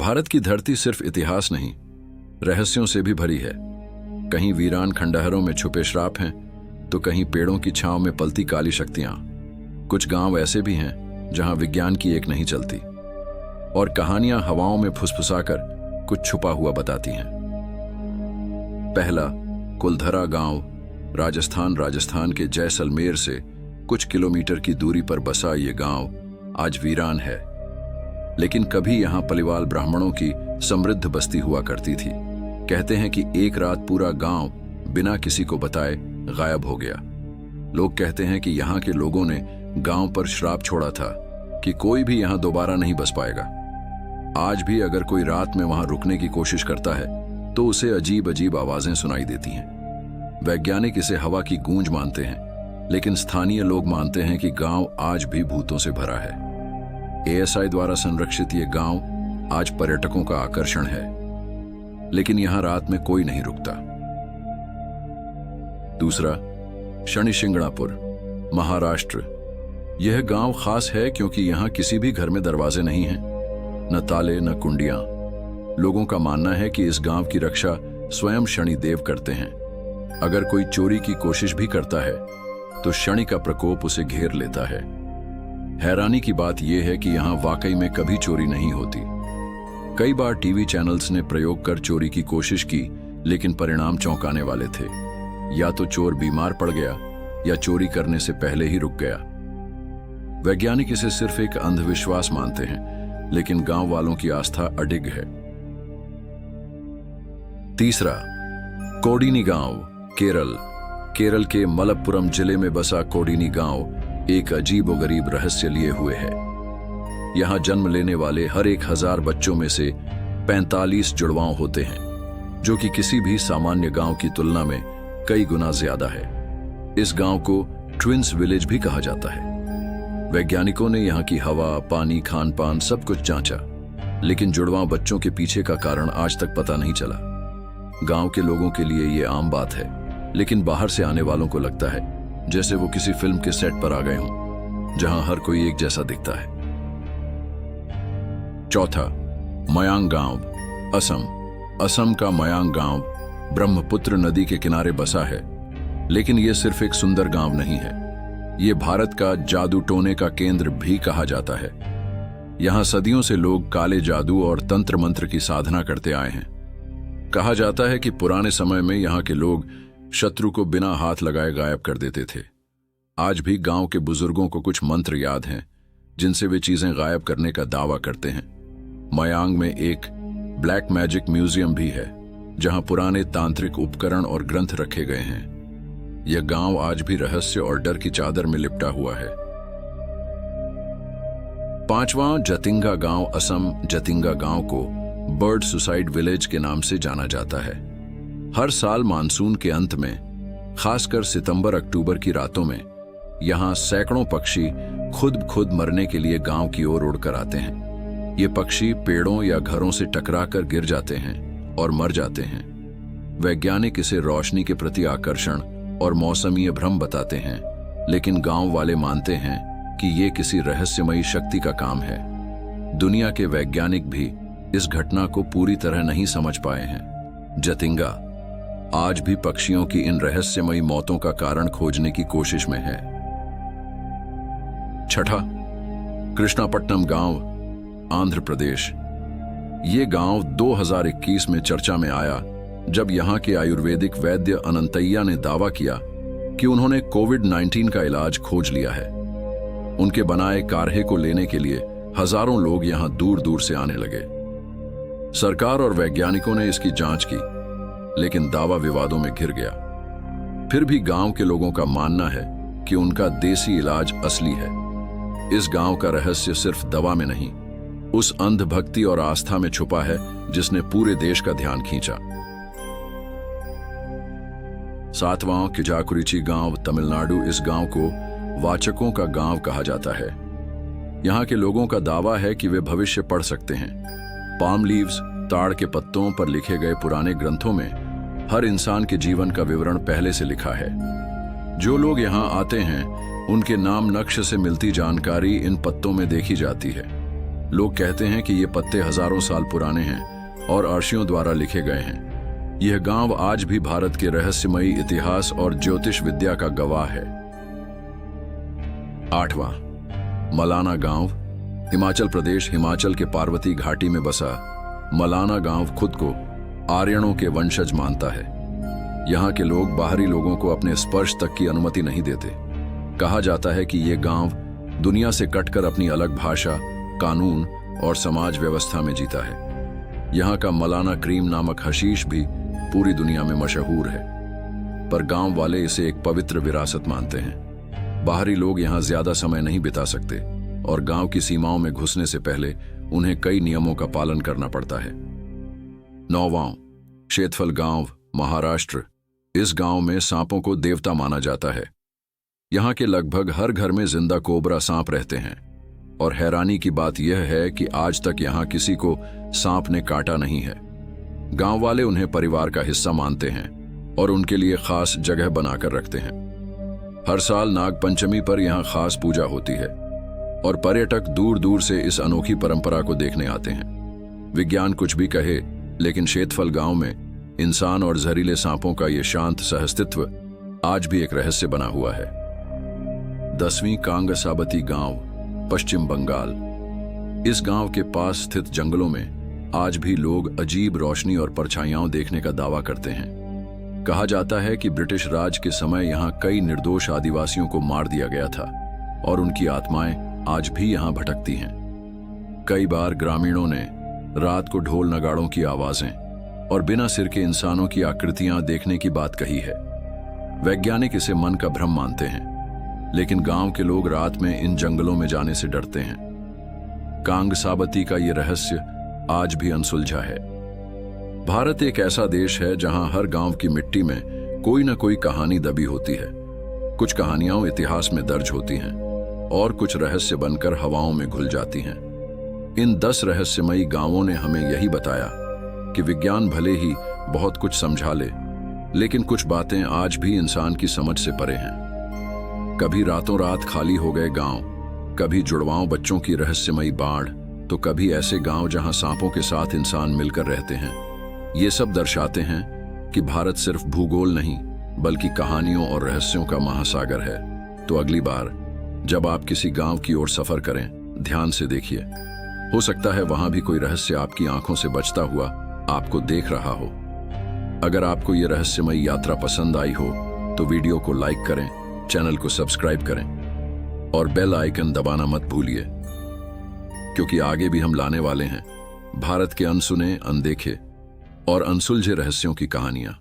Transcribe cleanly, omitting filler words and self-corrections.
भारत की धरती सिर्फ इतिहास नहीं, रहस्यों से भी भरी है। कहीं वीरान खंडहरों में छुपे श्राप हैं, तो कहीं पेड़ों की छांव में पलती काली शक्तियां। कुछ गांव ऐसे भी हैं जहां विज्ञान की एक नहीं चलती, और कहानियां हवाओं में फुसफुसाकर कुछ छुपा हुआ बताती हैं। पहला, कुलधरा गांव, राजस्थान के जैसलमेर से कुछ किलोमीटर की दूरी पर बसा ये गांव आज वीरान है। लेकिन कभी यहां पलिवाल ब्राह्मणों की समृद्ध बस्ती हुआ करती थी। कहते हैं कि एक रात पूरा गांव बिना किसी को बताए गायब हो गया। लोग कहते हैं कि यहाँ के लोगों ने गांव पर श्राप छोड़ा था कि कोई भी यहाँ दोबारा नहीं बस पाएगा। आज भी अगर कोई रात में वहां रुकने की कोशिश करता है तो उसे अजीब अजीब आवाजें सुनाई देती हैं। वैज्ञानिक इसे हवा की गूंज मानते हैं, लेकिन स्थानीय लोग मानते हैं कि गांव आज भी भूतों से भरा है। ASI द्वारा संरक्षित ये गांव आज पर्यटकों का आकर्षण है, लेकिन यहां रात में कोई नहीं रुकता। दूसरा, शनिशिंगणापुर, महाराष्ट्र। यह गांव खास है क्योंकि यहां किसी भी घर में दरवाजे नहीं हैं, न ताले न कुंडियां। लोगों का मानना है कि इस गांव की रक्षा स्वयं शनिदेव करते हैं। अगर कोई चोरी की कोशिश भी करता है तो शनि का प्रकोप उसे घेर लेता है। हैरानी की बात यह है कि यहां वाकई में कभी चोरी नहीं होती। कई बार टीवी चैनल्स ने प्रयोग कर चोरी की कोशिश की, लेकिन परिणाम चौंकाने वाले थे। या तो चोर बीमार पड़ गया या चोरी करने से पहले ही रुक गया। वैज्ञानिक इसे सिर्फ एक अंधविश्वास मानते हैं, लेकिन गांव वालों की आस्था अडिग है। तीसरा, कोडिनी गांव, केरल के मलप्पुरम जिले में बसा कोडिनी गांव एक अजीबोगरीब रहस्य लिए हुए है। यहां जन्म लेने वाले हर 1000 बच्चों में से 45 जुड़वांव होते हैं, जो कि किसी भी सामान्य गांव की तुलना में कई गुना ज्यादा है। इस गांव को ट्विंस विलेज भी कहा जाता है। वैज्ञानिकों ने यहां की हवा, पानी, खान पान सब कुछ जांचा, लेकिन जुड़वां बच्चों के पीछे का कारण आज तक पता नहीं चला। गांव के लोगों के लिए यह आम बात है, लेकिन बाहर से आने वालों को लगता है जैसे वो किसी फिल्म के सेट पर आ गए हों, जहां हर कोई एक जैसा दिखता है। चौथा, मयांग गांव, असम का मयांग गांव ब्रह्मपुत्र नदी के किनारे बसा है। लेकिन यह सिर्फ एक सुंदर गांव नहीं है, यह भारत का जादू टोने का केंद्र भी कहा जाता है। यहां सदियों से लोग काले जादू और तंत्र मंत्र की साधना करते आए हैं। कहा जाता है कि पुराने समय में यहां के लोग शत्रु को बिना हाथ लगाए गायब कर देते थे। आज भी गांव के बुजुर्गों को कुछ मंत्र याद हैं, जिनसे वे चीजें गायब करने का दावा करते हैं। मयांग में एक ब्लैक मैजिक म्यूजियम भी है, जहां पुराने तांत्रिक उपकरण और ग्रंथ रखे गए हैं। यह गांव आज भी रहस्य और डर की चादर में लिपटा हुआ है। पांचवां, जतिंगा गांव, असम। जतिंगा गांव को बर्ड सुसाइड विलेज के नाम से जाना जाता है। हर साल मानसून के अंत में, खासकर सितंबर-अक्टूबर की रातों में, यहां सैकड़ों पक्षी खुद मरने के लिए गांव की ओर उड़कर आते हैं। ये पक्षी पेड़ों या घरों से टकराकर गिर जाते हैं और मर जाते हैं। वैज्ञानिक इसे रोशनी के प्रति आकर्षण और मौसमीय भ्रम बताते हैं, लेकिन गांव वाले मानते हैं कि ये किसी रहस्यमयी शक्ति का काम है। दुनिया के वैज्ञानिक भी इस घटना को पूरी तरह नहीं समझ पाए हैं। जतिंगा आज भी पक्षियों की इन रहस्यमयी मौतों का कारण खोजने की कोशिश में है। छठा, कृष्णापट्टनम गांव, आंध्र प्रदेश। ये गांव 2021 में चर्चा में आया, जब यहां के आयुर्वेदिक वैद्य अनंतैया ने दावा किया कि उन्होंने कोविड-19 का इलाज खोज लिया है। उनके बनाए काढ़े को लेने के लिए हजारों लोग यहां दूर दूर से आने लगे। सरकार और वैज्ञानिकों ने इसकी जांच की, लेकिन दावा विवादों में घिर गया। फिर भी गांव के लोगों का मानना है कि उनका देसी इलाज असली है। इस गांव का रहस्य सिर्फ दवा में नहीं, उस अंधभक्ति और आस्था में छुपा है जिसने पूरे देश का ध्यान खींचा। सातवां, किजाकुरिची गांव, तमिलनाडु। इस गांव को वाचकों का गांव कहा जाता है। यहां के लोगों का दावा है कि वे भविष्य पढ़ सकते हैं। पाम लीव्स, ताड़ के पत्तों पर लिखे गए पुराने ग्रंथों में हर इंसान के जीवन का विवरण पहले से लिखा है। जो लोग यहां आते हैं, उनके नाम नक्श से मिलती जानकारी इन पत्तों में देखी जाती है। लोग कहते हैं कि ये पत्ते हजारों साल पुराने हैं और अर्षियों द्वारा लिखे गए हैं। यह गांव आज भी भारत के रहस्यमयी इतिहास और ज्योतिष विद्या का गवाह है। 8वां, मलाना गांव, हिमाचल प्रदेश। हिमाचल के पार्वती घाटी में बसा मलाना गांव खुद को आर्यनों के वंशज मानता है। यहाँ के लोग बाहरी लोगों को अपने स्पर्श तक की अनुमति नहीं देते। कहा जाता है कि ये गांव दुनिया से कटकर अपनी अलग भाषा, कानून और समाज व्यवस्था में जीता है। यहाँ का मलाना क्रीम नामक हशीश भी पूरी दुनिया में मशहूर है, पर गांव वाले इसे एक पवित्र विरासत मानते हैं। बाहरी लोग यहाँ ज्यादा समय नहीं बिता सकते और गांव की सीमाओं में घुसने से पहले उन्हें कई नियमों का पालन करना पड़ता है। 9वां, शेतफल गांव, महाराष्ट्र। इस गांव में सांपों को देवता माना जाता है। यहाँ के लगभग हर घर में जिंदा कोबरा सांप रहते हैं और हैरानी की बात यह है कि आज तक यहाँ किसी को सांप ने काटा नहीं है। गांव वाले उन्हें परिवार का हिस्सा मानते हैं और उनके लिए खास जगह बनाकर रखते हैं। हर साल नाग पंचमी पर यहाँ खास पूजा होती है और पर्यटक दूर दूर से इस अनोखी परंपरा को देखने आते हैं। विज्ञान कुछ भी कहे, लेकिन शेतफल गांव में इंसान और जहरीले सांपों का ये शांत सहअस्तित्व आज भी एक रहस्य बना हुआ है। 10वीं, कांगसाबती गांव, पश्चिम बंगाल। इस गांव के पास स्थित जंगलों में आज भी लोग अजीब रोशनी और परछाइयां देखने का दावा करते हैं। कहा जाता है कि ब्रिटिश राज के समय यहां कई निर्दोष आदिवासियों को मार दिया गया था और उनकी आत्माएं आज भी यहां भटकती हैं। कई बार ग्रामीणों ने रात को ढोल नगाड़ों की आवाजें और बिना सिर के इंसानों की आकृतियां देखने की बात कही है। वैज्ञानिक इसे मन का भ्रम मानते हैं, लेकिन गांव के लोग रात में इन जंगलों में जाने से डरते हैं। कांगसाबती का ये रहस्य आज भी अनसुलझा है। भारत एक ऐसा देश है जहां हर गांव की मिट्टी में कोई ना कोई कहानी दबी होती है। कुछ कहानियां इतिहास में दर्ज होती हैं और कुछ रहस्य बनकर हवाओं में घुल जाती हैं। इन 10 रहस्यमयी गांवों ने हमें यही बताया कि विज्ञान भले ही बहुत कुछ समझा ले, लेकिन कुछ बातें आज भी इंसान की समझ से परे हैं। कभी रातों रात खाली हो गए गांव, कभी जुड़वाओं बच्चों की रहस्यमयी बाढ़, तो कभी ऐसे गांव जहां सांपों के साथ इंसान मिलकर रहते हैं। ये सब दर्शाते हैं कि भारत सिर्फ भूगोल नहीं, बल्कि कहानियों और रहस्यों का महासागर है। तो अगली बार जब आप किसी गांव की ओर सफर करें, ध्यान से देखिए। हो सकता है वहां भी कोई रहस्य आपकी आंखों से बचता हुआ आपको देख रहा हो। अगर आपको ये रहस्यमयी यात्रा पसंद आई हो तो वीडियो को लाइक करें, चैनल को सब्सक्राइब करें और बेल आइकन दबाना मत भूलिए, क्योंकि आगे भी हम लाने वाले हैं भारत के अनसुने, अनदेखे और अनसुलझे रहस्यों की कहानियां।